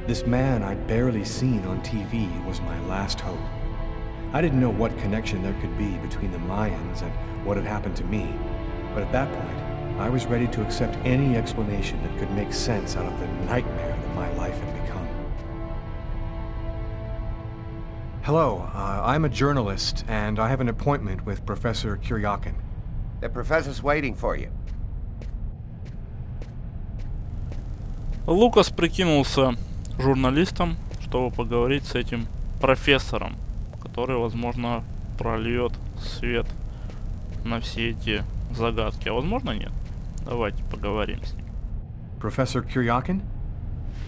This man I'd barely seen on TV was my last hope. I didn't know what connection there could be between the Mayans and what had happened to me, but at that point, I was ready to accept any explanation that could make sense out of the nightmare that my life had become. Hello, I'm a journalist, and I have an appointment with Professor Kuryakin. The professor's waiting for you. Лукас прикинулся журналистом, чтобы поговорить с этим профессором, который, возможно, прольет свет на все эти загадки. А возможно, нет? Давайте поговорим с ним. Professor Kuryakin?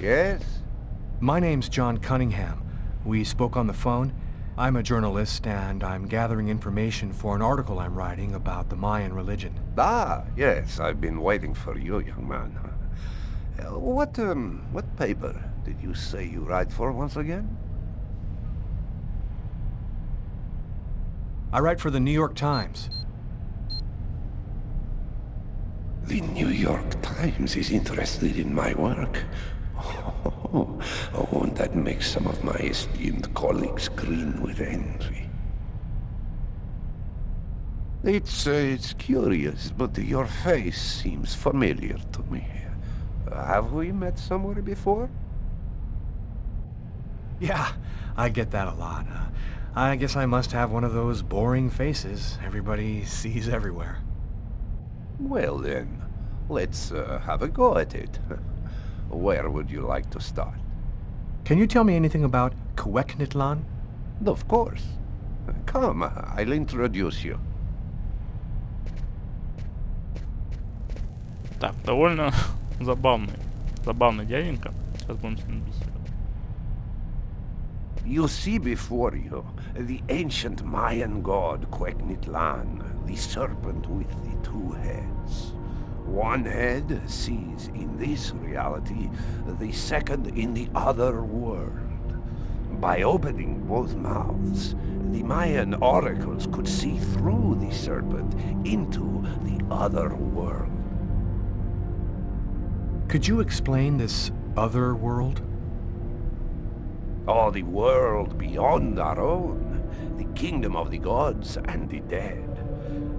Yes? My name's John Cunningham. We spoke on the phone. I'm a journalist, and I'm gathering information for an article I'm writing about the Mayan religion. Ah, yes, I've been waiting for you, young man. What paper did you say you write for once again? I write for the New York Times. The New York Times is interested in my work. Won't that make some of my esteemed colleagues grin with envy? It's curious, but your face seems familiar to me. Have we met somewhere before? Yeah, I get that a lot. I guess I must have one of those boring faces everybody sees everywhere. Well then, let's have a go at it. Where would you like to start? Can you tell me anything about Cuecnitlan? Of course. Come, I'll introduce you. Так, довольно забавный дяденька. Сейчас будем с ним беседовать. You see before you the ancient Mayan god Cuecnitlan, the serpent with the two heads. One head sees in this reality, the second in the other world. By opening both mouths, the Mayan oracles could see through the serpent into the other world. Could you explain this other world? Oh, the world beyond our own, the kingdom of the gods and the dead.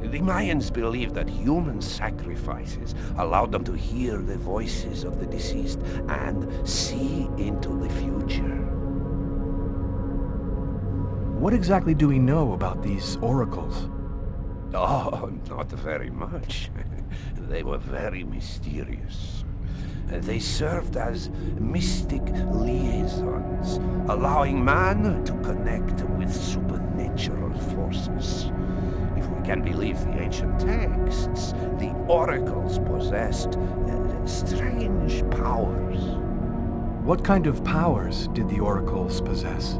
The Mayans believed that human sacrifices allowed them to hear the voices of the deceased and see into the future. What exactly do we know about these oracles? Oh, not very much. They were very mysterious. They served as mystic liaisons, allowing man to connect with supernatural forces. If we can believe the ancient texts, the oracles possessed strange powers. What kind of powers did the oracles possess?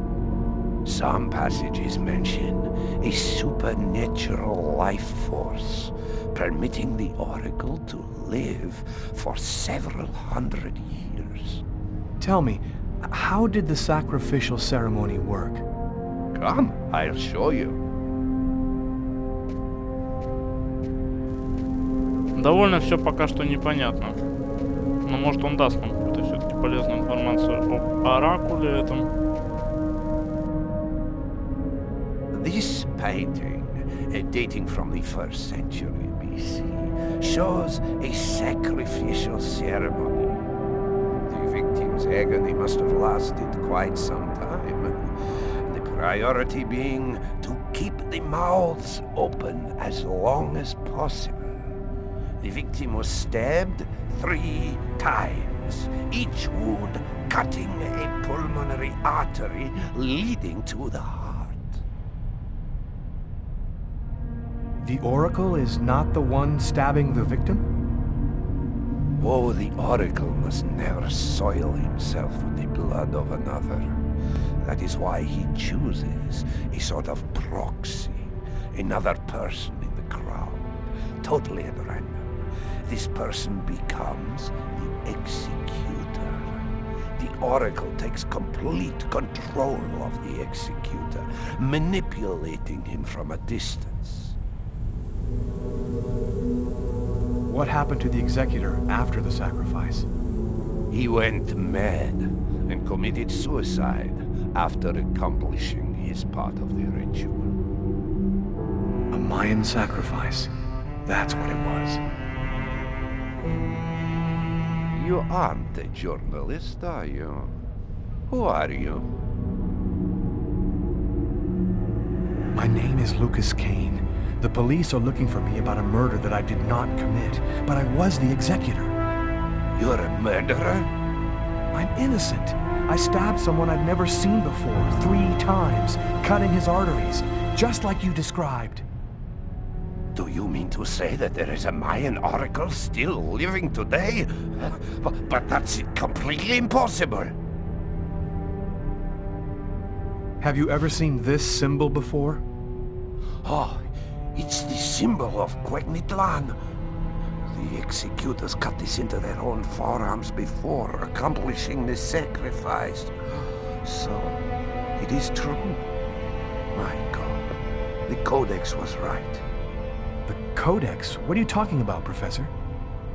Some passages mention a supernatural life force, permitting the oracle to live for several hundred years. Tell me, how did the sacrificial ceremony work? Come, I'll show you. Довольно все пока что непонятно. Но может он даст нам какую-то все-таки полезную информацию об оракуле этом. This painting, dating from the 1st century BC, shows a sacrificial ceremony. The victim's agony must have lasted quite some time. The priority being to keep the mouths open as long as possible. The victim was stabbed 3 times, each wound cutting a pulmonary artery leading to the heart. The oracle is not the one stabbing the victim? Oh, the oracle must never soil himself with the blood of another. That is why he chooses a sort of proxy, another person in the crowd, totally at random. This person becomes the executor. The oracle takes complete control of the executor, manipulating him from a distance. What happened to the executor after the sacrifice? He went mad and committed suicide after accomplishing his part of the ritual. A Mayan sacrifice. That's what it was. You aren't a journalist, are you? Who are you? My name is Lucas Kane. The police are looking for me about a murder that I did not commit, but I was the executor. You're a murderer? I'm innocent. I stabbed someone I'd never seen before 3 times, cutting his arteries, just like you described. Do you mean to say that there is a Mayan oracle still living today? But that's completely impossible. Have you ever seen this symbol before? Oh, it's the symbol of Cuegnitlan. The executors cut this into their own forearms before accomplishing the sacrifice. So, it is true. My God, the Codex was right. The Codex? What are you talking about, Professor?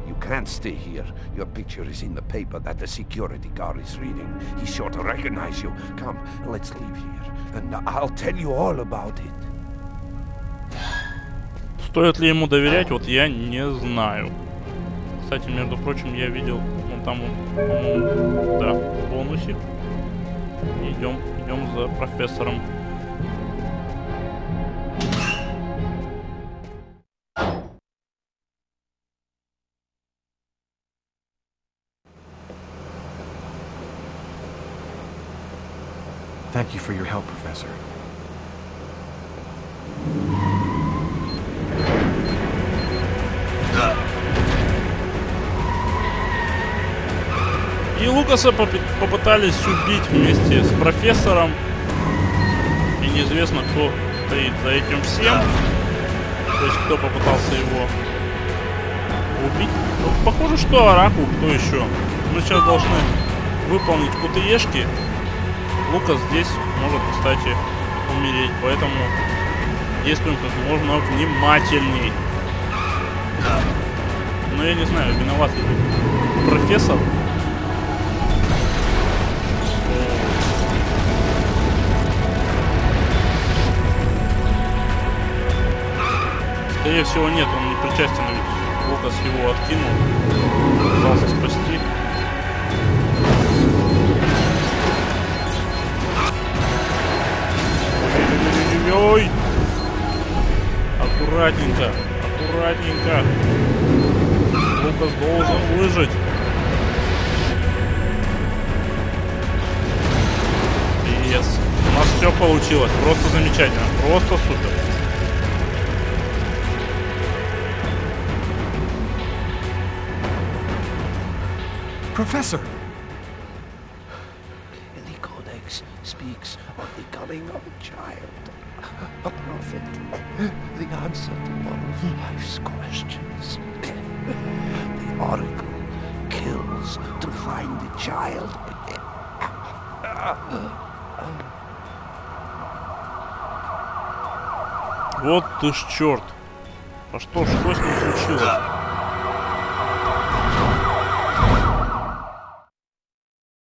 You can't stay here. Your picture is in the paper that the security guard is reading. He's sure to recognize you. Come, let's leave here, and I'll tell you all about it. Стоит ли ему доверять, вот я не знаю. Кстати, между прочим, я видел, ну там, по-моему, да, бонусик. Идем за профессором. Thank you for your help, Professor. И Лукаса попытались убить вместе с профессором. И неизвестно, кто стоит за этим всем. То есть, кто попытался его убить. Ну, похоже, что Оракул, кто еще. Мы сейчас должны выполнить КТЕшки. Лукас здесь может, кстати, умереть. Поэтому действуем как можно внимательней. Но я не знаю, виноват ли профессор. Скорее всего, нет, он не причастен, ведь Лукас его откинул, пытался спасти. Ой-ой-ой-ой-ой! Аккуратненько, аккуратненько. Лукас должен выжить. Yes. У нас все получилось, просто замечательно, просто супер. Professor! The Codex speaks of the coming of a child, a prophet, the answer to all of life's questions. The oracle kills to find the child. Вот ты ж черт. А что с ним случилось?